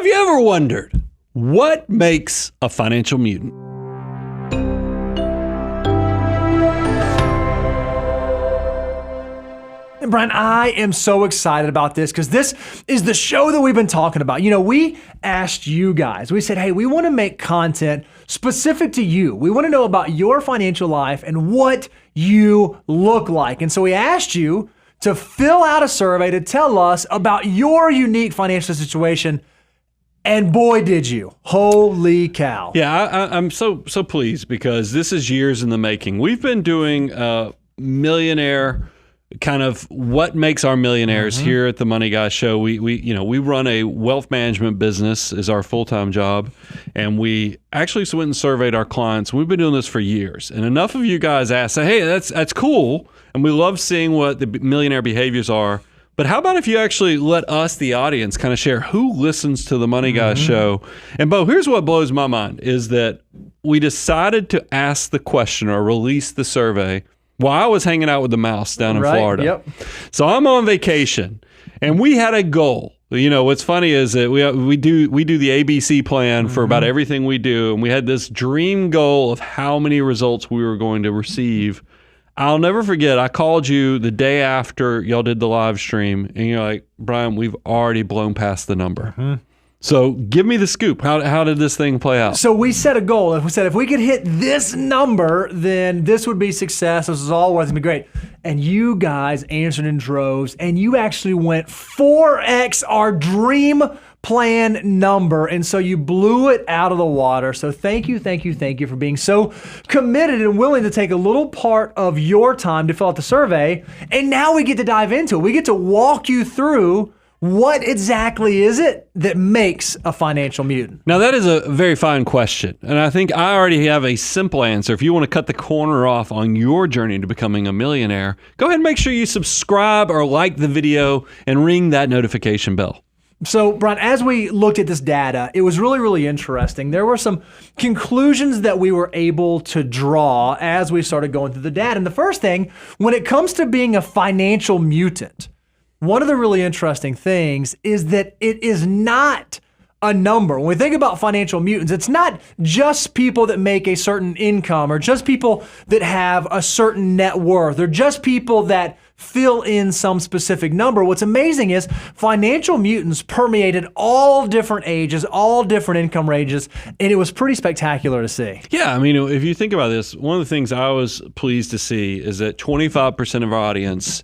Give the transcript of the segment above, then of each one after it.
Have you ever wondered what makes a financial mutant? And Brian, I am so excited about this because this is the show that we've been talking about. We asked you guys, we said, hey, we want to make content specific to you. We want to know about your financial life and what you look like. And so we asked you to fill out a survey to tell us about your unique financial situation. And boy, did you. Holy cow. Yeah, I'm so pleased because this is years in the making. We've been doing millionaire kind of what makes our millionaires here at the Money Guy Show. We run a wealth management business is our full-time job, and we actually went and surveyed our clients. We've been doing this for years, and enough of you guys asked, hey, that's cool, and we love seeing what the millionaire behaviors are. But how about if you actually let us, the audience, kind of share who listens to the Money Guy Show? And Bo, here's what blows my mind is that we decided to ask the question or release the survey while I was hanging out with the mouse down in Florida. Yep. So I'm on vacation, and we had a goal. What's funny is that we do the ABC plan for about everything we do, and we had this dream goal of how many results we were going to receive. I'll never forget, I called you the day after y'all did the live stream, and you're like, Brian, we've already blown past the number. So give me the scoop. How did this thing play out? So we set a goal. We said if we could hit this number, then this would be success. This is all worth it. Be great. And you guys answered in droves, and you actually went 4x our dream plan number. And so you blew it out of the water. So thank you for being so committed and willing to take a little part of your time to fill out the survey. And now we get to dive into it. We get to walk you through what exactly is it that makes a financial mutant? Now, that is a very fine question. And I think I already have a simple answer. If you want to cut the corner off on your journey to becoming a millionaire, go ahead and make sure you subscribe or like the video and ring that notification bell. So, Brian, as we looked at this data, it was really, really interesting. There were some conclusions that we were able to draw as we started going through the data. And the first thing, when it comes to being a financial mutant, one of the really interesting things is that it is not a number. When we think about financial mutants, it's not just people that make a certain income or just people that have a certain net worth or just people that fill in some specific number. What's amazing is financial mutants permeated all different ages, all different income ranges, and it was pretty spectacular to see. Yeah, I mean, if you think about this, one of the things I was pleased to see is that 25% of our audience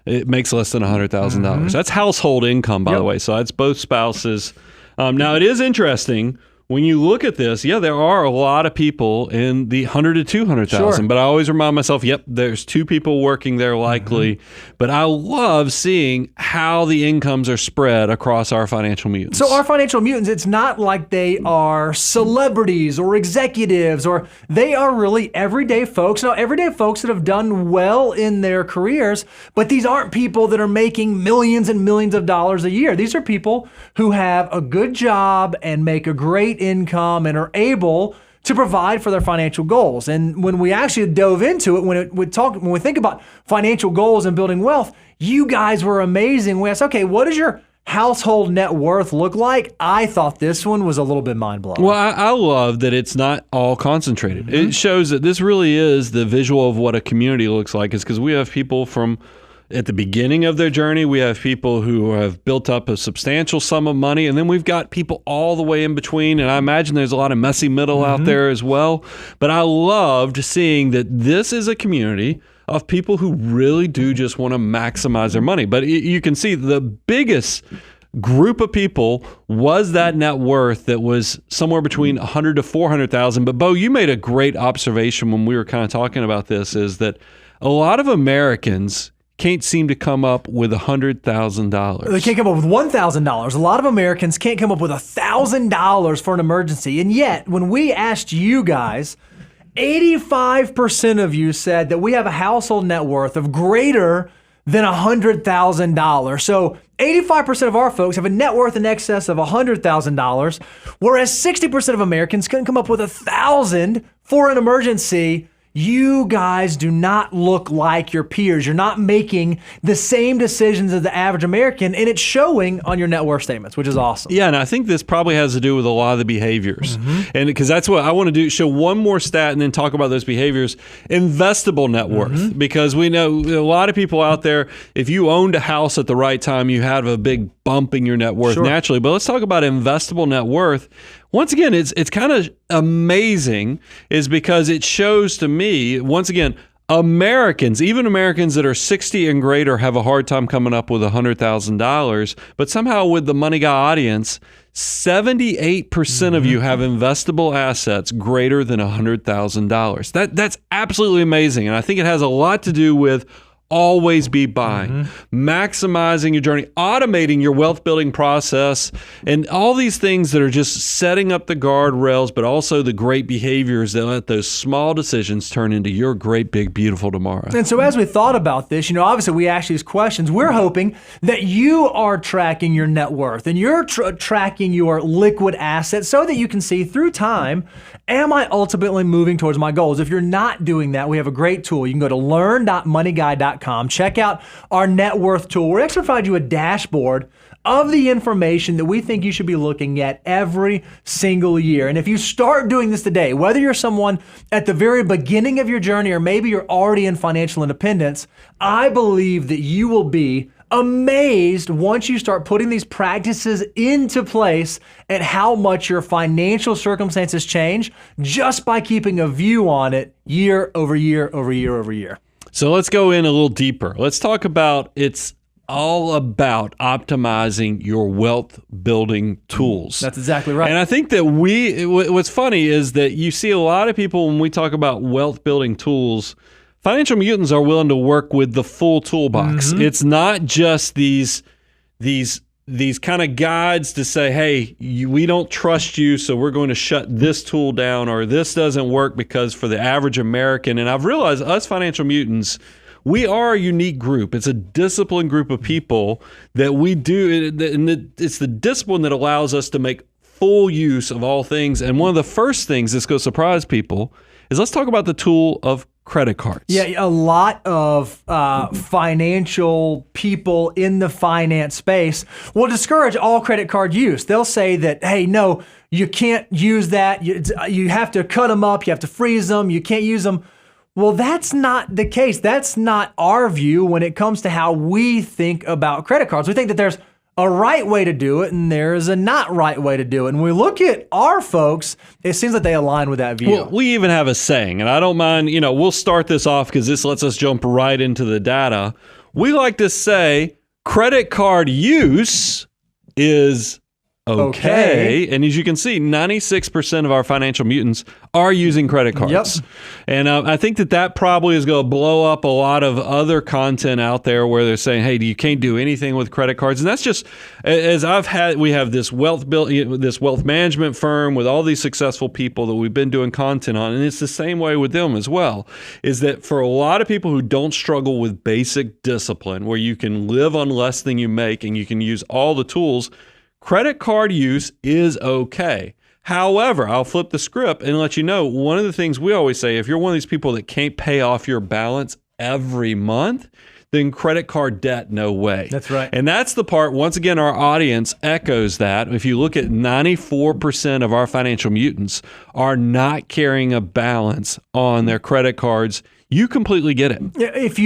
it makes less than $100,000. That's household income, by the way. So that's both spouses. Now, it is interesting when you look at this. Yeah, there are a lot of people in the 100 to 200,000. Sure. But I always remind myself, yep, there's two people working there likely. But I love seeing how the incomes are spread across our financial mutants. So our financial mutants, it's not like they are celebrities or executives, or they are really everyday folks. Now, everyday folks that have done well in their careers, but these aren't people that are making millions and millions of dollars a year. These are people who have a good job and make a great income and are able to provide for their financial goals. And when we actually dove into it, when we think about financial goals and building wealth, you guys were amazing. We asked, okay, what does your household net worth look like? I thought this one was a little bit mind-blowing. Well, I love that it's not all concentrated. It shows that this really is the visual of what a community looks like, is because we have people from at the beginning of their journey, we have people who have built up a substantial sum of money, and then we've got people all the way in between, and I imagine there's a lot of messy middle out there as well. But I loved seeing that this is a community of people who really do just want to maximize their money. But you can see the biggest group of people was that net worth that was somewhere between 100 to 400,000. But Bo, you made a great observation when we were kind of talking about this, is that a lot of Americans can't seem to come up with $100,000. They can't come up with $1,000. A lot of Americans can't come up with $1,000 for an emergency. And yet, when we asked you guys, 85% of you said that we have a household net worth of greater than $100,000. So 85% of our folks have a net worth in excess of $100,000, whereas 60% of Americans couldn't come up with $1,000 for an emergency. you guys do not look like your peers. You're not making the same decisions as the average American, and it's showing on your net worth statements, which is awesome. Yeah, and I think this probably has to do with a lot of the behaviors. And because that's what I want to do, show one more stat and then talk about those behaviors. Investable net worth, because we know a lot of people out there, if you owned a house at the right time, you have a big bump in your net worth naturally. But let's talk about investable net worth. Once again, it's kind of amazing is because it shows to me, once again, Americans, even Americans that are 60 and greater, have a hard time coming up with $100,000. But somehow with the Money Guy audience, 78% of you have investable assets greater than $100,000. That's absolutely amazing. And I think it has a lot to do with always be buying, maximizing your journey, automating your wealth building process, and all these things that are just setting up the guardrails, but also the great behaviors that let those small decisions turn into your great, big, beautiful tomorrow. And so as we thought about this, obviously we asked these questions. We're hoping that you are tracking your net worth and you're tracking your liquid assets so that you can see through time, am I ultimately moving towards my goals? If you're not doing that, we have a great tool. You can go to learn.moneyguy.com. Check out our net worth tool. We're actually provide you a dashboard of the information that we think you should be looking at every single year. And if you start doing this today, whether you're someone at the very beginning of your journey or maybe you're already in financial independence, I believe that you will be amazed once you start putting these practices into place at how much your financial circumstances change just by keeping a view on it year over year over year over year. So let's go in a little deeper. Let's talk about it's all about optimizing your wealth building tools. That's exactly right. And I think that what's funny is that you see a lot of people when we talk about wealth building tools, Financial Mutants are willing to work with the full toolbox. It's not just these kind of guides to say, hey, we don't trust you, so we're going to shut this tool down, or this doesn't work because for the average American. And I've realized us Financial Mutants, we are a unique group. It's a disciplined group of people that we do, and it's the discipline that allows us to make full use of all things. And one of the first things that's going to surprise people is let's talk about the tool of credit cards. Yeah, a lot of financial people in the finance space will discourage all credit card use. They'll say that, hey, no, you can't use that. You have to cut them up. You have to freeze them. You can't use them. Well, that's not the case. That's not our view when it comes to how we think about credit cards. We think that there's a right way to do it and there's a not right way to do it. And when we look at our folks, it seems like they align with that view. Well, we even have a saying, and I don't mind, we'll start this off because this lets us jump right into the data. We like to say credit card use is okay. And as you can see, 96% of our Financial Mutants are using credit cards. Yep. And I think that probably is going to blow up a lot of other content out there where they're saying, hey, you can't do anything with credit cards. And that's just, we have this wealth management firm with all these successful people that we've been doing content on. And it's the same way with them as well, is that for a lot of people who don't struggle with basic discipline, where you can live on less than you make and you can use all the tools, credit card use is okay. However, I'll flip the script and let you know, one of the things we always say, if you're one of these people that can't pay off your balance every month, then credit card debt, no way. That's right. And that's the part, once again, our audience echoes that. If you look at 94% of our Financial Mutants are not carrying a balance on their credit cards, you completely get it. If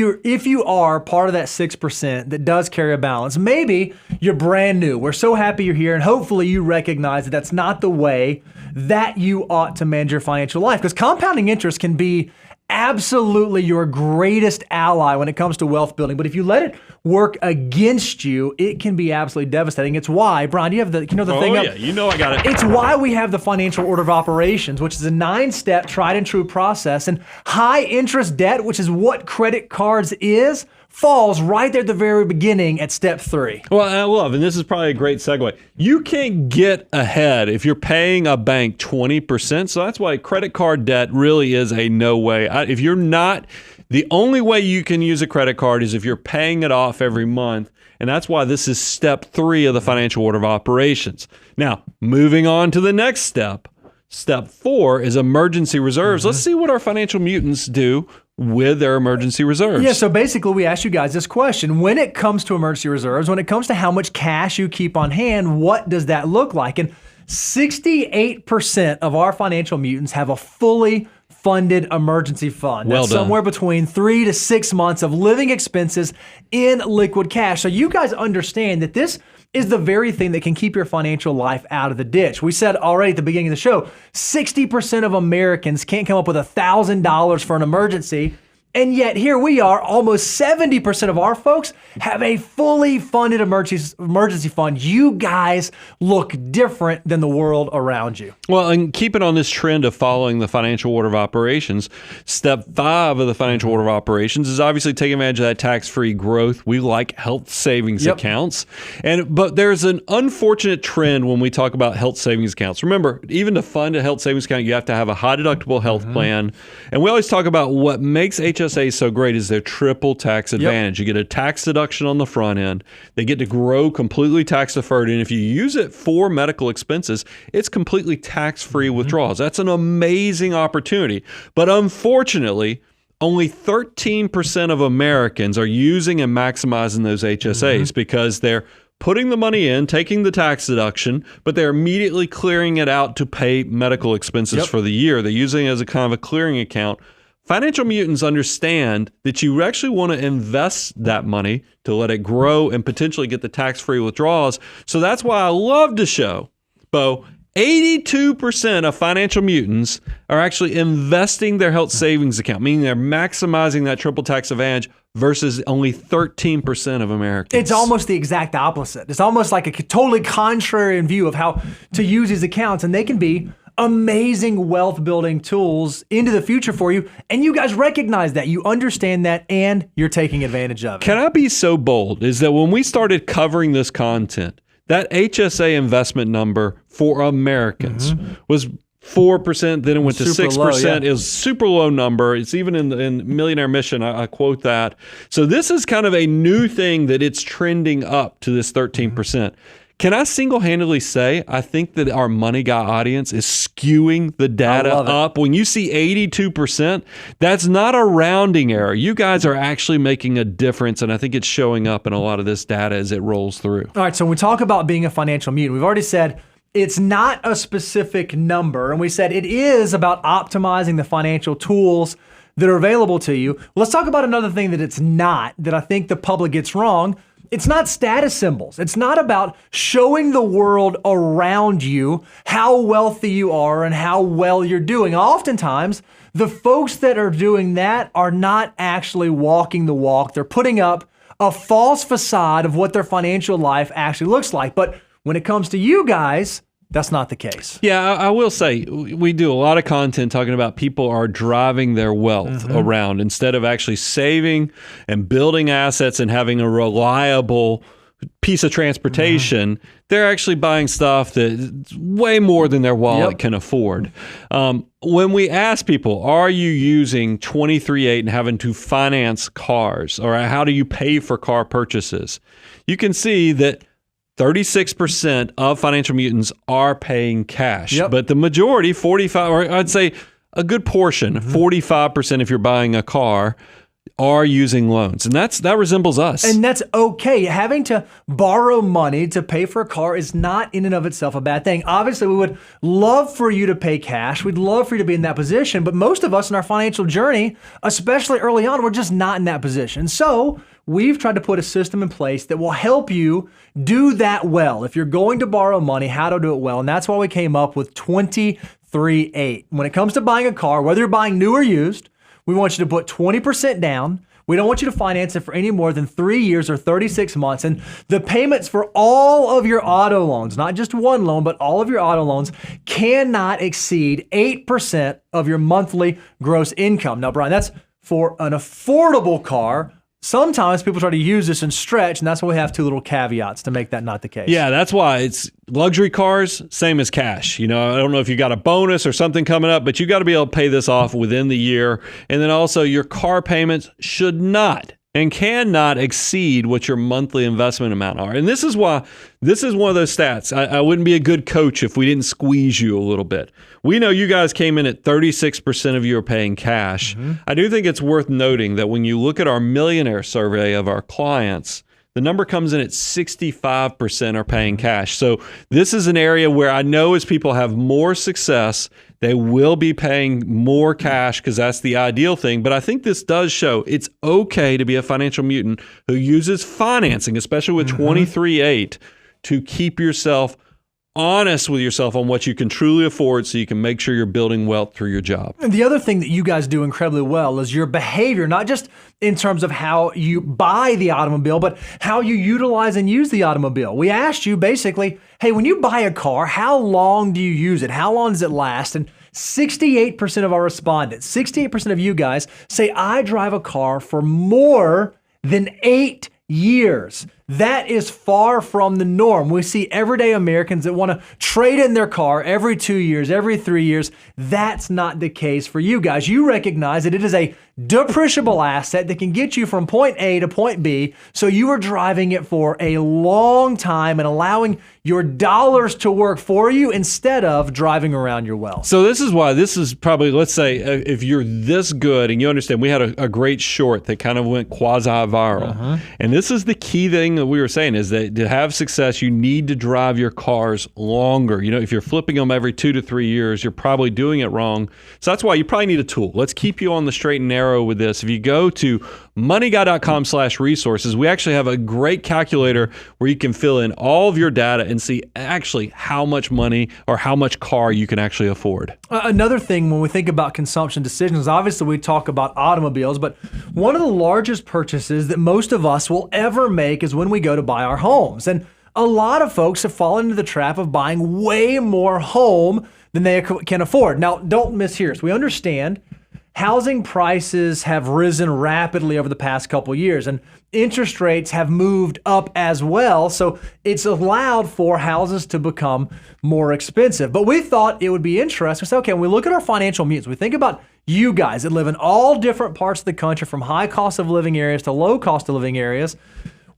you are part of that 6% that does carry a balance, maybe you're brand new. We're so happy you're here, and hopefully you recognize that that's not the way that you ought to manage your financial life, because compounding interest can be absolutely your greatest ally when it comes to wealth building. But if you let it work against you, it can be absolutely devastating. It's why, Brian, you have the thing up? Oh yeah, I got it. It's why we have the Financial Order of Operations, which is a 9-step tried and true process. And high interest debt, which is what credit cards is, falls right there at the very beginning at step 3. Well, I love, and this is probably a great segue. You can't get ahead if you're paying a bank 20%. So that's why credit card debt really is a no way. If you're not, the only way you can use a credit card is if you're paying it off every month. And that's why this is step 3 of the Financial Order of Operations. Now, moving on to the next step. Step 4 is emergency reserves. Let's see what our financial mutants do with their emergency reserves. Yeah, so basically we asked you guys this question. When it comes to emergency reserves, when it comes to how much cash you keep on hand, what does that look like? And 68% of our financial mutants have a fully funded emergency fund. Well That's done. somewhere between 3 to 6 months of living expenses in liquid cash. So you guys understand that this is the very thing that can keep your financial life out of the ditch. We said already at the beginning of the show, 60% of Americans can't come up with $1,000 for an emergency. And yet here we are, almost 70% of our folks have a fully funded emergency fund. You guys look different than the world around you. Well, and keeping on this trend of following the financial order of operations, step 5 of the financial order of operations is obviously taking advantage of that tax-free growth. We like health savings accounts. But there's an unfortunate trend when we talk about health savings accounts. Remember, even to fund a health savings account, you have to have a high deductible health plan. And we always talk about what makes HSA so great is their triple tax advantage. You get a tax deduction on the front end. They get to grow completely tax deferred. And if you use it for medical expenses, it's completely tax-free withdrawals. That's an amazing opportunity. But unfortunately, only 13% of Americans are using and maximizing those HSAs because they're putting the money in, taking the tax deduction, but they're immediately clearing it out to pay medical expenses for the year. They're using it as a kind of a clearing account. Financial mutants understand that you actually want to invest that money to let it grow and potentially get the tax-free withdrawals. So that's why I love to show, Bo, 82% of financial mutants are actually investing their health savings account, meaning they're maximizing that triple tax advantage versus only 13% of Americans. It's almost the exact opposite. It's almost like a totally contrarian view of how to use these accounts, and they can be amazing wealth building tools into the future for you. And you guys recognize that, you understand that, and you're taking advantage of it. Can I be so bold is that when we started covering this content, that HSA investment number for Americans was 4%, then it went to 6%. It was a super low number. It's even in Millionaire Mission, I quote that. So this is kind of a new thing that it's trending up to this 13%. Can I single-handedly say I think that our Money Guy audience is skewing the data up? When you see 82%, that's not a rounding error. You guys are actually making a difference, and I think it's showing up in a lot of this data as it rolls through. All right, so when we talk about being a financial mutant, we've already said it's not a specific number, and we said it is about optimizing the financial tools that are available to you. Let's talk about another thing that it's not, that I think the public gets wrong. It's not status symbols. It's not about showing the world around you how wealthy you are and how well you're doing. Oftentimes, the folks that are doing that are not actually walking the walk. They're putting up a false facade of what their financial life actually looks like. But when it comes to you guys, that's not the case. Yeah, I will say we do a lot of content talking about people are driving their wealth around instead of actually saving and building assets and having a reliable piece of transportation. They're actually buying stuff that's way more than their wallet can afford. When we ask people, are you using 23/8 and having to finance cars, or how do you pay for car purchases? You can see that 36% of financial mutants are paying cash, but the majority, 45, or I'd say a good portion, 45% if you're buying a car, are using loans. And that resembles us. And that's okay. Having to borrow money to pay for a car is not in and of itself a bad thing. Obviously, we would love for you to pay cash. We'd love for you to be in that position. But most of us in our financial journey, especially early on, we're just not in that position. So we've tried to put a system in place that will help you do that well. If you're going to borrow money, how to do it well. And that's why we came up with 23/8. When it comes to buying a car, whether you're buying new or used, we want you to put 20% down. We don't want you to finance it for any more than 3 years or 36 months. And the payments for all of your auto loans, not just one loan, but all of your auto loans, cannot exceed 8% of your monthly gross income. Now, Brian, that's for an affordable car. Sometimes people try to use this and stretch, and that's why we have two little caveats to make that not the case. Yeah, that's why it's luxury cars, same as cash. You know, I don't know if you got a bonus or something coming up, but you got to be able to pay this off within the year. And then also your car payments should not and cannot exceed what your monthly investment amount are. And this is one of those stats. I wouldn't be a good coach if we didn't squeeze you a little bit. We know you guys came in at 36% of you are paying cash. I do think it's worth noting that when you look at our millionaire survey of our clients, the number comes in at 65% are paying cash. So this is an area where I know as people have more success, they will be paying more cash because that's the ideal thing. But I think this does show it's okay to be a financial mutant who uses financing, especially with 23.8, to keep yourself honest with yourself on what you can truly afford so you can make sure you're building wealth through your job. And the other thing that you guys do incredibly well is your behavior, not just in terms of how you buy the automobile, but how you utilize and use the automobile. We asked you basically, hey, when you buy a car, how long do you use it? How long does it last? And 68% of our respondents, 68% of you guys say, I drive a car for more than 8 years. That is far from the norm. We see everyday Americans that want to trade in their car every 2 years, every 3 years. That's not the case for you guys. You recognize that it is a depreciable asset that can get you from point A to point B. So you are driving it for a long time and allowing your dollars to work for you instead of driving around your wealth. So this is why this is probably, let's say, if you're this good and you understand, we had a great short that kind of went quasi-viral. And this is the key thing that we were saying is that to have success, you need to drive your cars longer. You know, if you're flipping them every 2 to 3 years, you're probably doing it wrong. So that's why you probably need a tool. Let's keep you on the straight and narrow with this. If you go to moneyguy.com/resources, we actually have a great calculator where you can fill in all of your data and see actually how much money or how much car you can actually afford. Another thing when we think about consumption decisions, obviously we talk about automobiles, but one of the largest purchases that most of us will ever make is when we go to buy our homes. And a lot of folks have fallen into the trap of buying way more home than they can afford. Now, don't mishear us. We understand housing prices have risen rapidly over the past couple of years, and interest rates have moved up as well. So it's allowed for houses to become more expensive. But we thought it would be interesting. We said, okay, when we look at our financial mutants, we think about you guys that live in all different parts of the country, from high cost of living areas to low cost of living areas.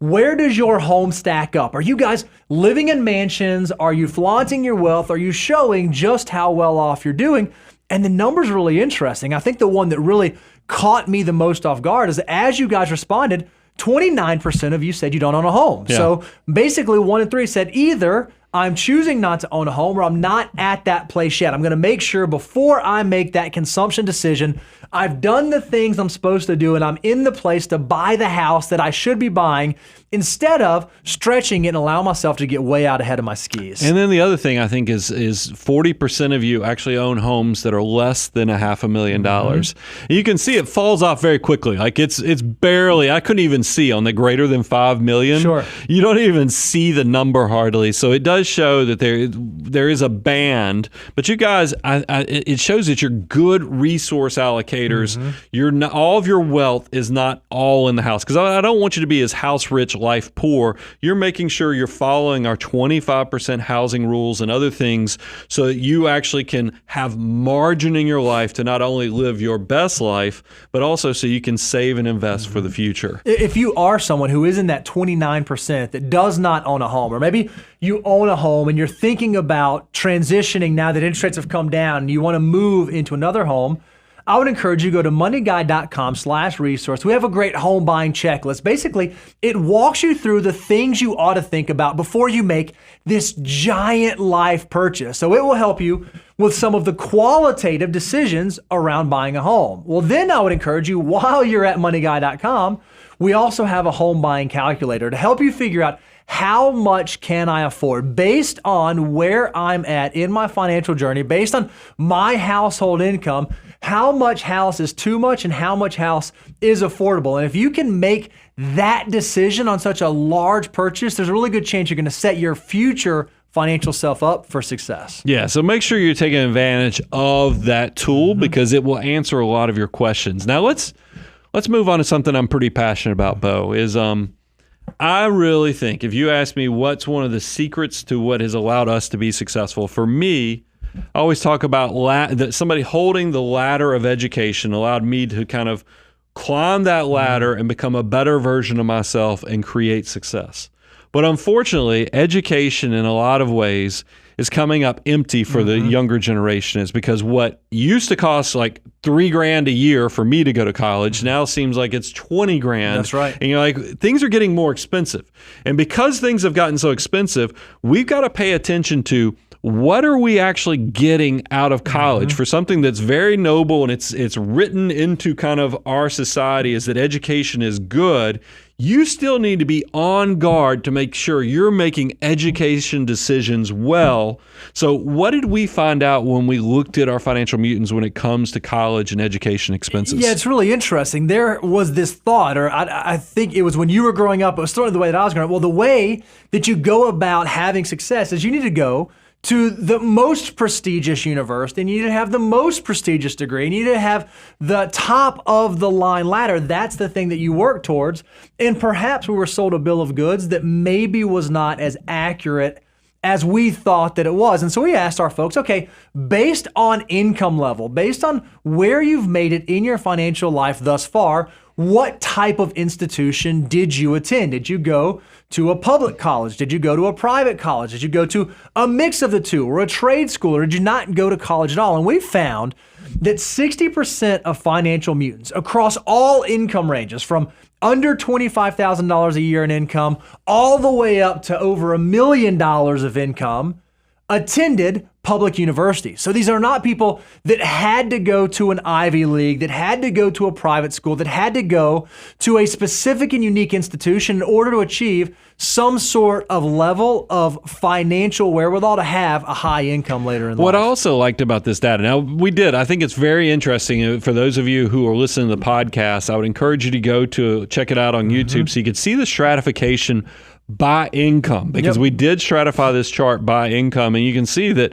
Where does your home stack up? Are you guys living in mansions? Are you flaunting your wealth? Are you showing just how well off you're doing? And the number's really interesting. I think the one that really caught me the most off guard is that as you guys responded, 29% of you said you don't own a home. Yeah. So basically 1 in 3 said either I'm choosing not to own a home or I'm not at that place yet. I'm going to make sure before I make that consumption decision, I've done the things I'm supposed to do and I'm in the place to buy the house that I should be buying instead of stretching it and allow myself to get way out ahead of my skis. And then the other thing I think is 40% of you actually own homes that are less than $500,000. You can see it falls off very quickly. Like it's barely, I couldn't even see on the greater than 5 million. Sure. You don't even see the number hardly. So it does show that there is a band, but you guys, it shows that you're good resource allocators. You're not, all of your wealth is not all in the house. Because I don't want you to be as house rich, life poor. You're making sure you're following our 25% housing rules and other things so that you actually can have margin in your life to not only live your best life, but also so you can save and invest for the future. If you are someone who is in that 29% that does not own a home, or maybe you own a home and you're thinking about transitioning now that interest rates have come down and you want to move into another home, I would encourage you to go to moneyguy.com/resource. We have a great home buying checklist. Basically, it walks you through the things you ought to think about before you make this giant life purchase. So it will help you with some of the qualitative decisions around buying a home. Well, then I would encourage you, while you're at moneyguy.com, we also have a home buying calculator to help you figure out how much can I afford based on where I'm at in my financial journey, based on my household income, how much house is too much and how much house is affordable. And if you can make that decision on such a large purchase, there's a really good chance you're going to set your future financial self up for success. Yeah, so make sure you're taking advantage of that tool because it will answer a lot of your questions. Now let's move on to something I'm pretty passionate about, Bo, is I really think if you ask me what's one of the secrets to what has allowed us to be successful, for me, I always talk about that somebody holding the ladder of education allowed me to kind of climb that ladder and become a better version of myself and create success. But unfortunately, education in a lot of ways is coming up empty for the younger generation. Is because what used to cost like $3,000 a year for me to go to college now seems like it's $20,000. That's right. And you're like, things are getting more expensive. And because things have gotten so expensive, we've got to pay attention to what are we actually getting out of college for something that's very noble, and it's written into kind of our society is that education is good. You still need to be on guard to make sure you're making education decisions well. So what did we find out when we looked at our financial mutants when it comes to college and education expenses? Yeah, it's really interesting. There was this thought, or I think it was when you were growing up, it was sort of the way that I was growing up. Well, the way that you go about having success is you need to go to the most prestigious university, and you need to have the most prestigious degree, and you need to have the top of the line ladder. That's the thing that you work towards. And perhaps we were sold a bill of goods that maybe was not as accurate as we thought that it was. And so we asked our folks, okay, based on income level, based on where you've made it in your financial life thus far, what type of institution did you attend? Did you go to a public college? Did you go to a private college? Did you go to a mix of the two, or a trade school, or did you not go to college at all? And we found that 60% of financial mutants across all income ranges, from under $25,000 a year in income all the way up to over $1 million of income, attended public universities. So these are not people that had to go to an Ivy League, that had to go to a private school, that had to go to a specific and unique institution in order to achieve some sort of level of financial wherewithal to have a high income later in life. What I also liked about this data, now I think it's very interesting. For those of you who are listening to the podcast, I would encourage you to go to check it out on YouTube so you could see the stratification by income, because we did stratify this chart by income, and you can see that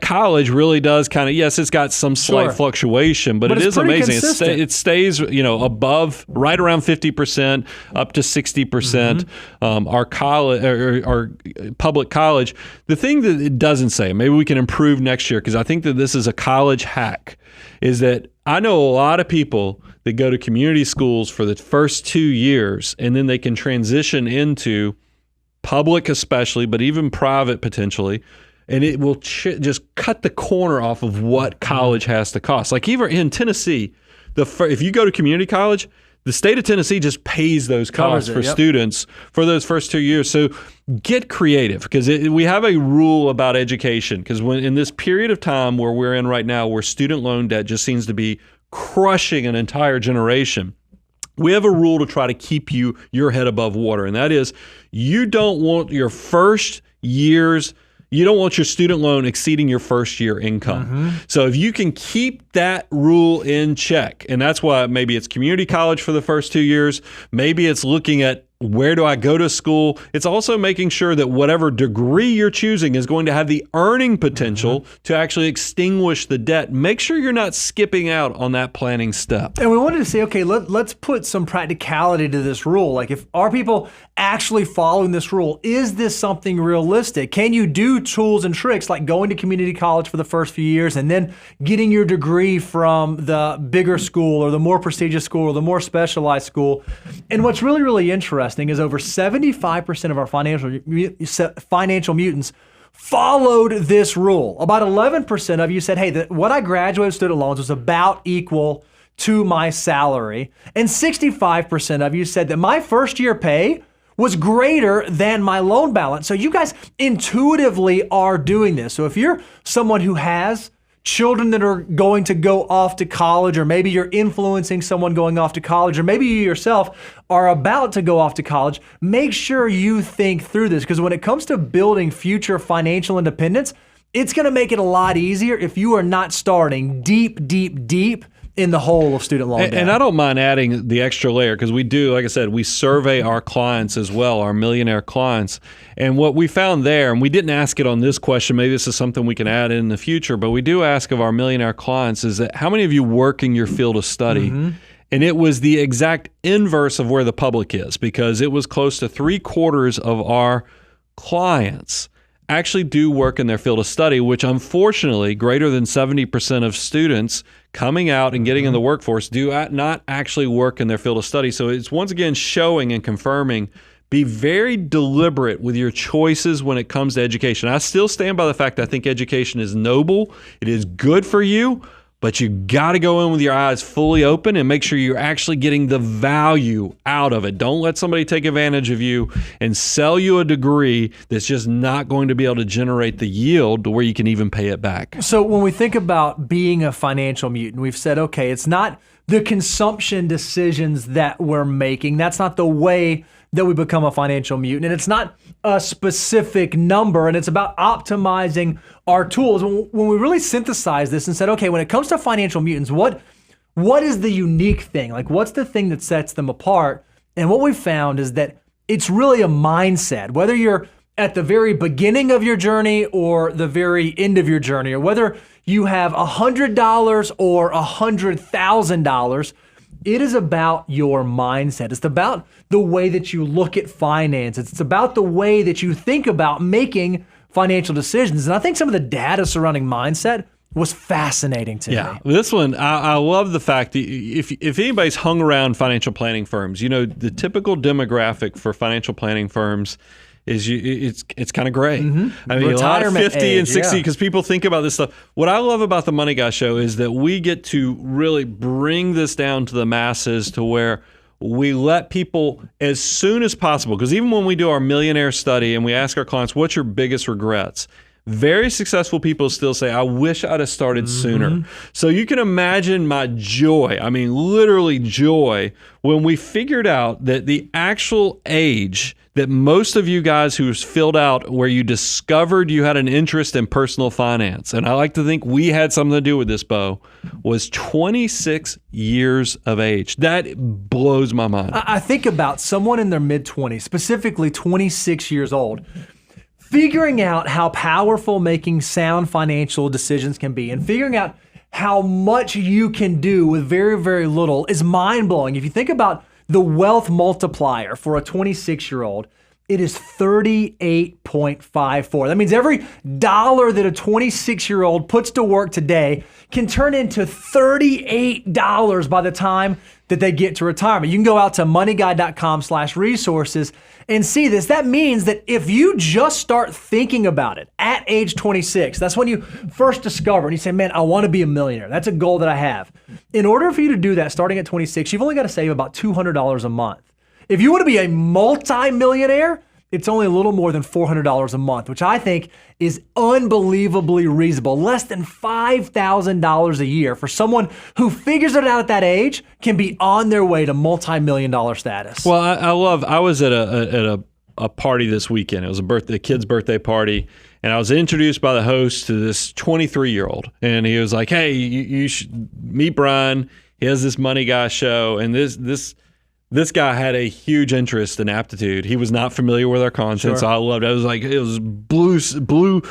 college really does kind of, yes, it's got some slight fluctuation, but it is amazing. It stays, above, right around 50%, up to 60%. Our college, our public college. The thing that it doesn't say, maybe we can improve next year, because I think that this is a college hack, is that I know a lot of people that go to community schools for the first 2 years, and then they can transition into public especially, but even private potentially, and it will just cut the corner off of what college has to cost. Like even in Tennessee, if you go to community college, the state of Tennessee just pays those costs for students for those first 2 years. So get creative, because we have a rule about education, because when in this period of time where we're in right now, where student loan debt just seems to be crushing an entire generation, we have a rule to try to keep your head above water, and that is you don't want your student loan exceeding your first year income. So if you can keep that rule in check, and that's why maybe it's community college for the first 2 years, maybe it's looking at where do I go to school? It's also making sure that whatever degree you're choosing is going to have the earning potential to actually extinguish the debt. Make sure you're not skipping out on that planning step. And we wanted to say, okay, let's put some practicality to this rule. Like, if are people actually following this rule? Is this something realistic? Can you do tools and tricks like going to community college for the first few years and then getting your degree from the bigger school or the more prestigious school or the more specialized school? And what's really, really interesting is over 75% of our financial mutants followed this rule. About 11% of you said, hey, what I graduated with student loans was about equal to my salary. And 65% of you said that my first year pay was greater than my loan balance. So you guys intuitively are doing this. So if you're someone who has children that are going to go off to college, or maybe you're influencing someone going off to college, or maybe you yourself are about to go off to college, make sure you think through this, because when it comes to building future financial independence, it's going to make it a lot easier if you are not starting deep in the hole of student loan debt. And I don't mind adding the extra layer, because we do, like I said, we survey our clients as well, our millionaire clients. And what we found there, and we didn't ask it on this question, maybe this is something we can add in the future, but we do ask of our millionaire clients, is that how many of you work in your field of study? And it was the exact inverse of where the public is, because it was close to 3/4 of our clients actually do work in their field of study, which unfortunately greater than 70% of students coming out and getting in the workforce do not actually work in their field of study. So it's once again showing and confirming, be very deliberate with your choices when it comes to education. I still stand by the fact that I think education is noble. It is good for you, but you got to go in with your eyes fully open and make sure you're actually getting the value out of it. Don't let somebody take advantage of you and sell you a degree that's just not going to be able to generate the yield to where you can even pay it back. So when we think about being a financial mutant, we've said, okay, it's not the consumption decisions that we're making. That's not the way that we become a financial mutant. And it's not a specific number, and it's about optimizing our tools. When we really synthesize this and said, okay, when it comes to financial mutants, what is the unique thing? Like, what's the thing that sets them apart? And what we found is that it's really a mindset. Whether you're at the very beginning of your journey or the very end of your journey, or whether you have $100 or $100,000, it is about your mindset. It's about the way that you look at finances. It's about the way that you think about making financial decisions. And I think some of the data surrounding mindset was fascinating to me. This one, I love the fact that if anybody's hung around financial planning firms, you know, the typical demographic for financial planning firms is it's kind of gray. Mm-hmm. I mean, retirement a lot of 50 and 60, because people think about this stuff. What I love about the Money Guy Show is that we get to really bring this down to the masses to where we let people as soon as possible, because even when we do our millionaire study and we ask our clients, what's your biggest regrets? Very successful people still say, I wish I'd have started sooner. So you can imagine my joy, I mean, literally joy, when we figured out that the actual age that most of you guys who's filled out where you discovered you had an interest in personal finance, and I like to think we had something to do with this, Bo, was 26 years of age. That blows my mind. I think about someone in their mid-20s, specifically 26 years old, figuring out how powerful making sound financial decisions can be, and figuring out how much you can do with very, very little is mind-blowing. If you think about the wealth multiplier for a 26-year-old, it is 38.54. That means every dollar that a 26-year-old puts to work today can turn into $38 by the time that they get to retirement. You can go out to moneyguy.com/resources and see this. That means that if you just start thinking about it at age 26, that's when you first discover and you say, man, I want to be a millionaire. That's a goal that I have. In order for you to do that starting at 26, you've only got to save about $200 a month. If you want to be a multi-millionaire, it's only a little more than $400 a month, which I think is unbelievably reasonable. Less than $5,000 a year for someone who figures it out at that age can be on their way to multi-million-dollar status. Well, I was at a party this weekend. It was a kid's birthday party, and I was introduced by the host to this 23-year-old, and he was like, "Hey, you should meet Brian. He has this Money Guy show," and this guy had a huge interest and aptitude. He was not familiar with our content, so I loved it. It was blue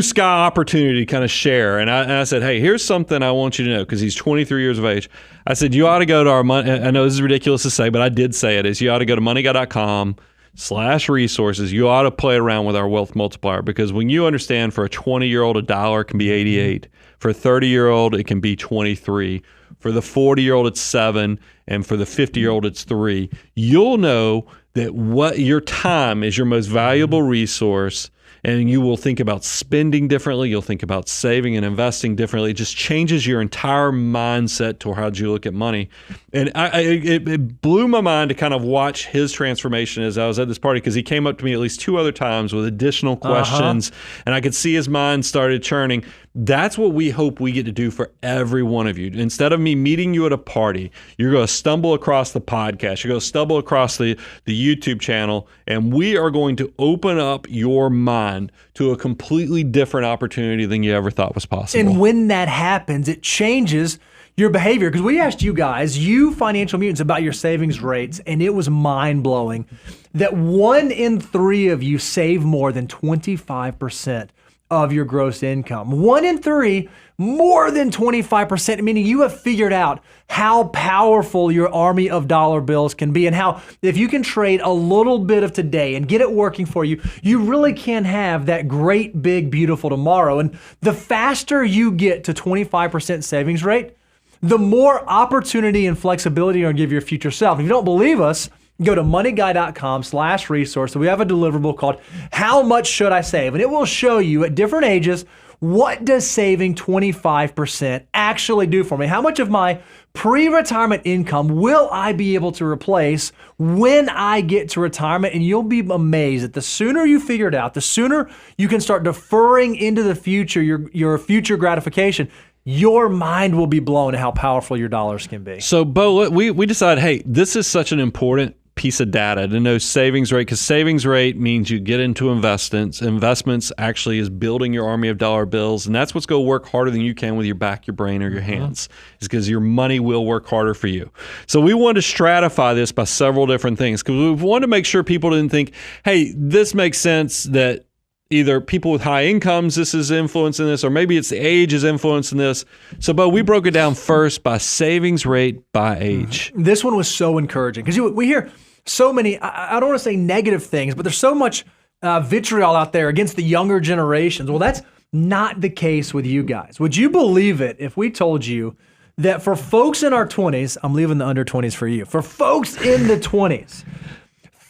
sky opportunity to kind of share. And I said, hey, here's something I want you to know, because he's 23 years of age. I said, you ought to go to our money. I know this is ridiculous to say, but I did say it. Is you ought to go to moneyguy.com/resources. You ought to play around with our wealth multiplier, because when you understand for a 20-year-old, $1 can be 88. For a 30-year-old, it can be 23. For the 40-year-old, it's 7, and for the 50-year-old, it's 3. You'll know that what your time is your most valuable resource, and you will think about spending differently. You'll think about saving and investing differently. It just changes your entire mindset to how you look at money. And it blew my mind to kind of watch his transformation as I was at this party, because he came up to me at least 2 other times with additional questions, and I could see his mind started churning. That's what we hope we get to do for every one of you. Instead of me meeting you at a party, you're going to stumble across the podcast. You're going to stumble across the YouTube channel, and we are going to open up your mind to a completely different opportunity than you ever thought was possible. And when that happens, it changes your behavior. Because we asked you guys, you financial mutants, about your savings rates, and it was mind-blowing that 1 in 3 of you save more than 25% of your gross income. 1 in 3, more than 25%, meaning you have figured out how powerful your army of dollar bills can be, and how if you can trade a little bit of today and get it working for you, you really can have that great, big, beautiful tomorrow. And the faster you get to 25% savings rate, the more opportunity and flexibility you're gonna give your future self. If you don't believe us, go to moneyguy.com/resource. So we have a deliverable called How Much Should I Save? And it will show you at different ages, what does saving 25% actually do for me? How much of my pre-retirement income will I be able to replace when I get to retirement? And you'll be amazed that the sooner you figure it out, the sooner you can start deferring into the future, your future gratification, your mind will be blown at how powerful your dollars can be. So, Bo, we decided, hey, this is such an important piece of data to know savings rate, because savings rate means you get into investments. Investments actually is building your army of dollar bills, and that's what's going to work harder than you can with your back, your brain, or your hands, is because your money will work harder for you. So we wanted to stratify this by several different things, because we wanted to make sure people didn't think, hey, this makes sense that either people with high incomes, this is influencing this, or maybe it's the age is influencing this. So, Bo, we broke it down first by savings rate by age. This one was so encouraging because we hear so many, I don't want to say negative things, but there's so much vitriol out there against the younger generations. Well, that's not the case with you guys. Would you believe it if we told you that for folks in our 20s, I'm leaving the under 20s for you, for folks in the 20s,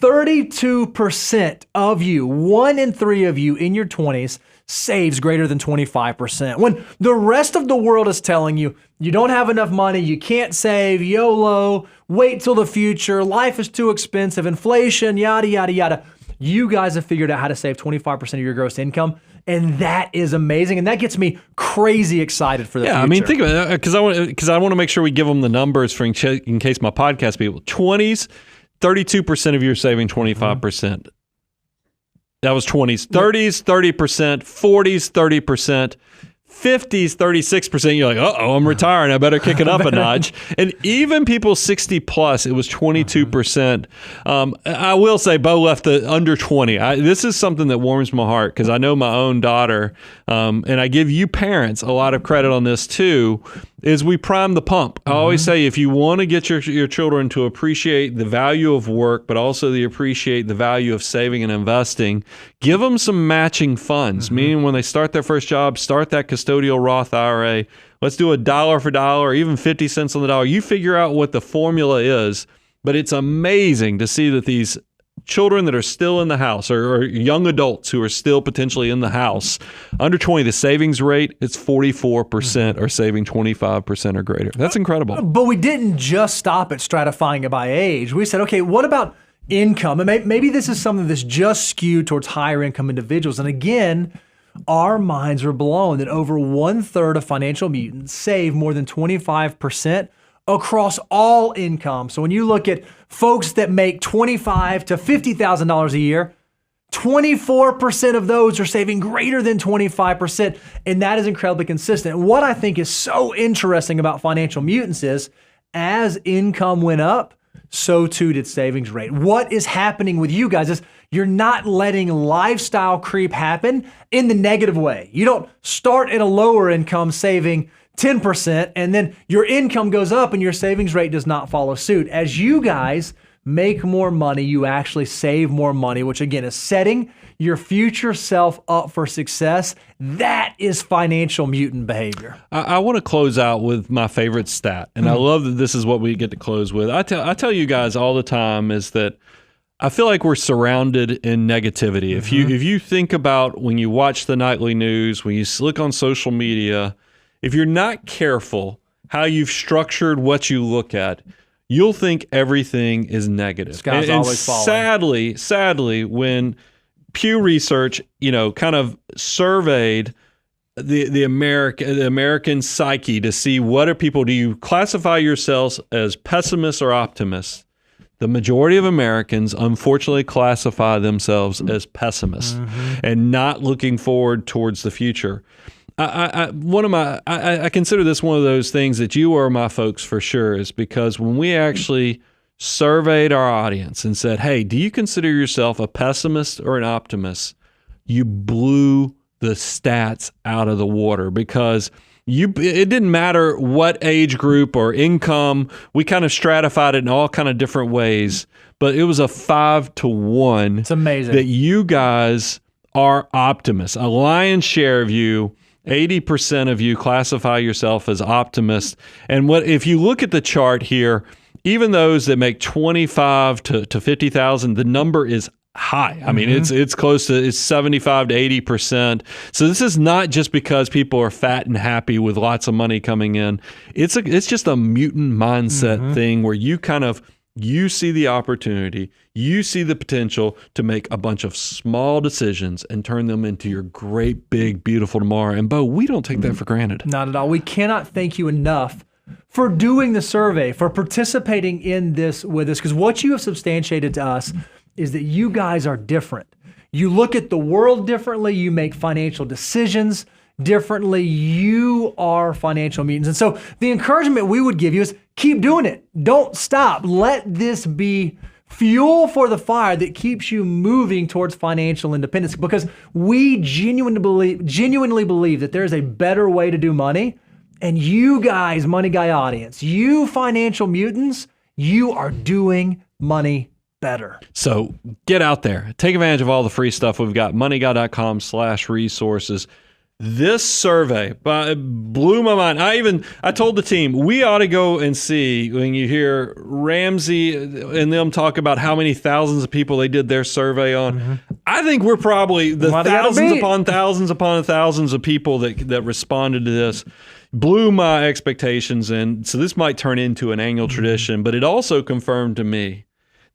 32% of you, 1 in 3 of you in your 20s, saves greater than 25%. When the rest of the world is telling you, you don't have enough money, you can't save, YOLO, wait till the future, life is too expensive, inflation, yada, yada, yada. You guys have figured out how to save 25% of your gross income, and that is amazing. And that gets me crazy excited for the future. Yeah, I mean, think about it, because I want to make sure we give them the numbers for in case my podcast people. 20s, 32% of you are saving 25%. That was 20s. 30s, 30%. 40s, 30%. 50s, 36%. You're like, uh-oh, I'm retiring. I better kick it up a notch. And even people 60 plus, it was 22%. I will say Bo left the under 20. This is something that warms my heart because I know my own daughter, and I give you parents a lot of credit on this too, is we prime the pump. I always say if you want to get your children to appreciate the value of work, but also to appreciate the value of saving and investing, give them some matching funds, meaning when they start their first job, start that custodial Roth IRA. Let's do $1 for dollar, or even 50 cents on the dollar. You figure out what the formula is, but it's amazing to see that these children that are still in the house or young adults who are still potentially in the house, under 20, the savings rate, it's 44% are saving 25% or greater. That's incredible. But we didn't just stop at stratifying it by age. We said, okay, what about income? And maybe this is something that's just skewed towards higher income individuals. And again, our minds are blown that over 1/3 of financial mutants save more than 25% across all income. So when you look at folks that make $25,000 to $50,000 a year, 24% of those are saving greater than 25%, and that is incredibly consistent. And what I think is so interesting about Financial Mutants is, as income went up, so too did savings rate. What is happening with you guys is you're not letting lifestyle creep happen in the negative way. You don't start at a lower income saving 10%, and then your income goes up and your savings rate does not follow suit. As you guys make more money, you actually save more money, which again is setting your future self up for success. That is financial mutant behavior. I want to close out with my favorite stat, and I love that this is what we get to close with. I tell you guys all the time is that I feel like we're surrounded in negativity. If you think about when you watch the nightly news, when you look on social media, if you're not careful how you've structured what you look at, you'll think everything is negative. Sky's always falling. Sadly, when Pew Research, kind of surveyed the American psyche to see what are people, do you classify yourselves as pessimists or optimists? The majority of Americans, unfortunately, classify themselves as pessimists and not looking forward towards the future. I consider this one of those things that you are my folks for sure, is because when we actually surveyed our audience and said, hey, do you consider yourself a pessimist or an optimist? You blew the stats out of the water because it didn't matter what age group or income. We kind of stratified it in all kind of different ways, but it was a 5-to-1. It's amazing that you guys are optimists. A lion's share of you, 80% of you classify yourself as optimists. And if you look at the chart here, even those that make 25 to 50,000, the number is high. I mean, it's close to, it's 75 to 80%. So this is not just because people are fat and happy with lots of money coming in. It's just a mutant mindset thing where you see the opportunity, you see the potential to make a bunch of small decisions and turn them into your great, big, beautiful tomorrow. And Bo, we don't take that for granted. Not at all. We cannot thank you enough for doing the survey, for participating in this with us, because what you have substantiated to us is that you guys are different. You look at the world differently. You make financial decisions differently. You are financial mutants. And so the encouragement we would give you is keep doing it. Don't stop. Let this be fuel for the fire that keeps you moving towards financial independence, because we genuinely believe that there's a better way to do money. And you guys, Money Guy audience, you financial mutants, you are doing money better. So get out there. Take advantage of all the free stuff we've got. moneyguy.com/resources. This survey blew my mind. I told the team, we ought to go and see when you hear Ramsey and them talk about how many thousands of people they did their survey on. I think we're probably the thousands upon thousands of people that responded to this. Blew my expectations. And so this might turn into an annual tradition, but it also confirmed to me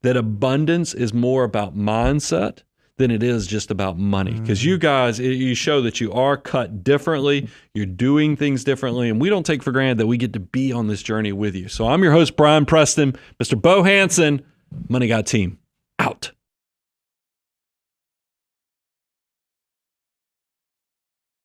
that abundance is more about mindset than it is just about money. Because you guys, you show that you are cut differently, you're doing things differently, and we don't take for granted that we get to be on this journey with you. So I'm your host, Brian Preston, Mr. Bo Hansen, Money Guy team.